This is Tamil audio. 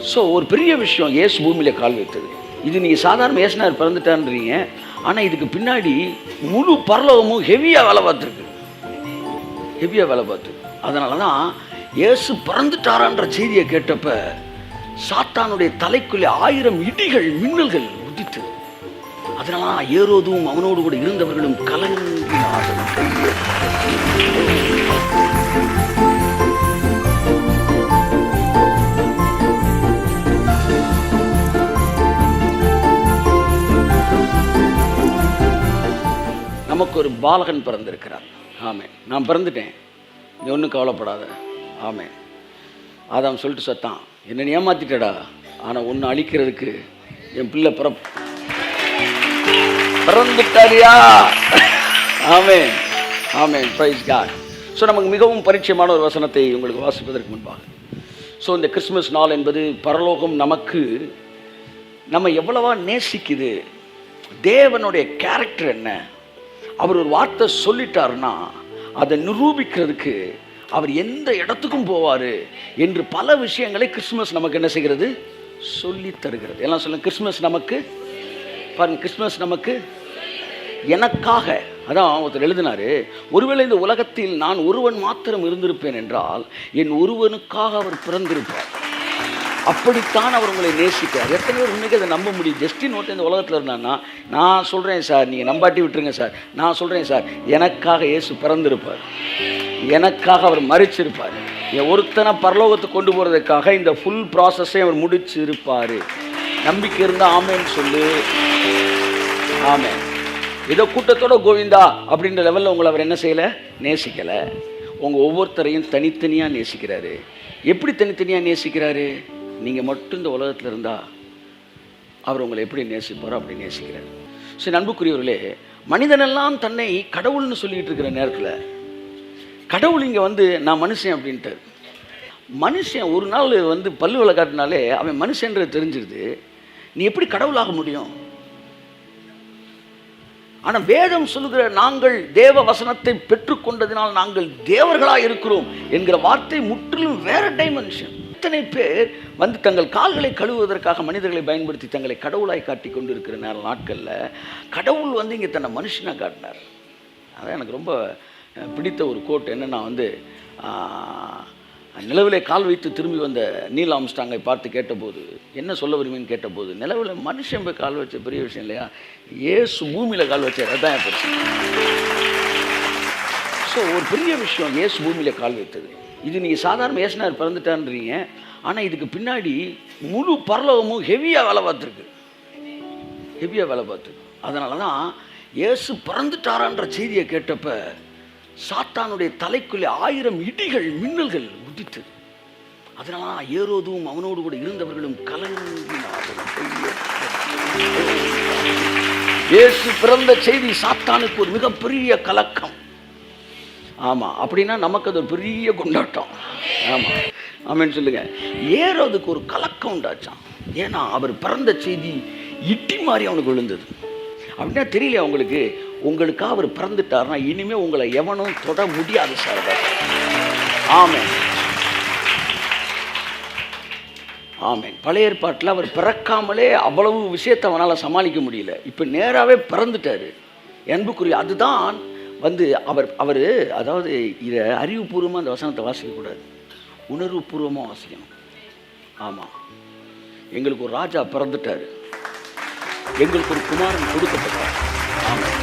ஸோ ஒரு பெரிய விஷயம் இயேசு பூமியில் கால் வைத்தது. இது நீங்கள் சாதாரண இயேசுநாதர் பிறந்துட்டான்றீங்க, ஆனால் இதுக்கு பின்னாடி முழு பரலோகமும் ஹெவியாக வேலை பார்த்துருக்கு. அதனால தான் இயேசு பிறந்துட்டாரான்ற செய்தியை கேட்டப்ப சாத்தானுடைய தலைக்குள்ளே 1000 இடிகள் மின்னல்கள் உதித்தது. அதனால தான் ஏரோதும் அவனோடு கூட இருந்தவர்களும் கலங்கினார்கள். நமக்கு ஒரு பாலகன் பிறந்திருக்கிறார். ஆமென். நான் பிறந்துட்டேன், நீ ஒன்றும் கவலைப்படாத. ஆமென். ஆதாம் சொல்லிட்டு சத்தான், என்ன ஏமாத்திட்டடா, ஆனால் ஒன்று அழிக்கிறதுக்கு என் பிள்ளை பிறந்துட்டாரியா. ஆமென், ஆமென், பிரைஸ் காட். ஸோ நமக்கு மிகவும் பரிச்சயமான ஒரு வசனத்தை உங்களுக்கு வாசிப்பதற்கு முன்பாக, ஸோ இந்த கிறிஸ்மஸ் நாள் என்பது பரலோகம் நமக்கு நம்ம எவ்வளவா நேசிக்குது, தேவனுடைய கேரக்டர் என்ன, அவர் ஒரு வார்த்தை சொல்லிட்டாருன்னா அதை நிரூபிக்கிறதுக்கு அவர் எந்த இடத்துக்கும் போவார் என்று பல விஷயங்களை கிறிஸ்மஸ் நமக்கு என்ன செய்கிறது, சொல்லி தருகிறது. எல்லாம் சொல்லுங்க, கிறிஸ்மஸ் நமக்கு பாருங்க, கிறிஸ்மஸ் நமக்கு எனக்காக. அதான் ஒருத்தர் எழுதினாரு, ஒருவேளை இந்த உலகத்தில் நான் ஒருவன் மாத்திரம் இருந்திருப்பேன் என்றால் என் ஒருவனுக்காக அவர் பிறந்திருப்பார். அப்படித்தான் அவர் உங்களை நேசிக்கிறார். எத்தனை பேர் உண்மைக்கு அதை நம்ப முடியும்? ஜஸ்டின் நோட்டு இந்த உலகத்தில் இருந்தான்னா, நான் சொல்கிறேன் சார், நீங்கள் நம்பாட்டி விட்டுருங்க சார், நான் சொல்கிறேன் சார், எனக்காக இயேசு பிறந்திருப்பார், எனக்காக அவர் மரிச்சிருப்பார், என் ஒருத்தனை பரலோகத்துக்கு கொண்டு போகிறதுக்காக இந்த ஃபுல் ப்ராசஸை அவர் முடிச்சு இருப்பார். நம்பிக்கை இருந்தால் ஆமேன்னு சொல்லு. ஆமேன். ஏதோ கூட்டத்தோட கோவிந்தா அப்படின்ற லெவலில் உங்களை அவர் என்ன செய்யலை, நேசிக்கலை. உங்கள் ஒவ்வொருத்தரையும் தனித்தனியாக நேசிக்கிறாரு. எப்படி தனித்தனியாக நேசிக்கிறாரு? நீங்கள் மட்டும் இந்த உலகத்தில் இருந்தால் அவர் உங்களை எப்படி நேசிப்பாரோ அப்படி நேசிக்கிறார். சரி அன்புக்குரியவர்களே, மனிதனெல்லாம் தன்னை கடவுள்னு சொல்லிகிட்டு இருக்கிற நேரத்தில் கடவுள் இங்கே வந்து நான் மனுஷன் அப்படின்ட்டார். மனுஷன் ஒரு நாள் வந்து பல்லு விளக்காட்டினாலே அவன் மனுஷன்றது தெரிஞ்சிருது. நீ எப்படி கடவுளாக முடியும்? ஆனால் வேதம் சொல்லுகிற நாங்கள் தேவ வசனத்தை பெற்றுக்கொண்டதினால் நாங்கள் தேவர்களாக இருக்கிறோம் என்கிற வார்த்தை முற்றிலும் வேற டைமென்ஷன். எத்தனை பேர் வந்து தங்கள் கால்களை கழுவுவதற்காக மனிதர்களை பயன்படுத்தி தங்களை கடவுளாய் காட்டி கொண்டு இருக்கிற நாட்களில் கடவுள் வந்து இங்கே தன்னை மனுஷனாக காட்டினார். அதான் எனக்கு ரொம்ப பிடித்த ஒரு கோட். என்னென்னா வந்து நிலவிலே கால் வைத்து திரும்பி வந்த நீல் ஆம்ஸ்ட்ராங்கை பார்த்து கேட்டபோது என்ன சொல்ல விரும்பின்னு கேட்டபோது, நிலவில் மனுஷன் போய் கால் வச்ச பெரிய விஷயம் இல்லையா, இயேசு பூமியில் கால் வச்சார், அதுதான் என் பிரச்சனை. ஸோ ஒரு பெரிய விஷயம் இயேசு பூமியில் கால் வைத்தது. இது நீங்கள் சாதாரண இயேசுநாதர் பிறந்துட்டான்றீங்க, ஆனால் இதுக்கு பின்னாடி முழு பரலோகமும் ஹெவியாக வேலை பார்த்துருக்கு. அதனால தான் இயேசு பிறந்துட்டாரான்ற செய்தியை கேட்டப்ப சாத்தானுடைய தலைக்குள்ளே 1000 இடிகள் மின்னல்கள் உதித்தது. அதனால தான் ஏரோதும் அவனோடு கூட இருந்தவர்களும் கலங்கினார்கள். இயேசு பிறந்த செய்தி சாத்தானுக்கு ஒரு மிகப்பெரிய கலக்கம். ஆமாம், அப்படின்னா நமக்கு அது ஒரு பெரிய கொண்டாட்டம். ஆமாம், ஆமான்னு சொல்லுங்க. ஏரோதுக்கு ஒரு கலக்கம் உண்டாச்சான். ஏன்னா அவர் பிறந்த செய்தி இட்டி மாதிரி அவனுக்கு விழுந்தது. அப்படின்னா தெரியல அவங்களுக்கு, உங்களுக்காக அவர் பிறந்துட்டார்னா இனிமேல் உங்களை எவனும் தொட முடியாது சார். ஆமென், ஆமென். பழைய ஏற்பாட்டில் அவர் பிறக்காமலே அவ்வளவு விஷயத்தை அவனால் சமாளிக்க முடியல. இப்போ நேராகவே பிறந்துட்டார். அன்புக்குரிய அதுதான் வந்து அவர் அதாவது இதை அறிவுபூர்வமாக அந்த வசனத்தை வாசிக்கக்கூடாது, உணர்வுபூர்வமாக வாசிக்கணும். ஆமாம், எங்களுக்கு ஒரு ராஜா பிறந்துட்டார், எங்களுக்கு ஒரு குமாரன் கொடுக்கப்பட்டார். ஆமாம்.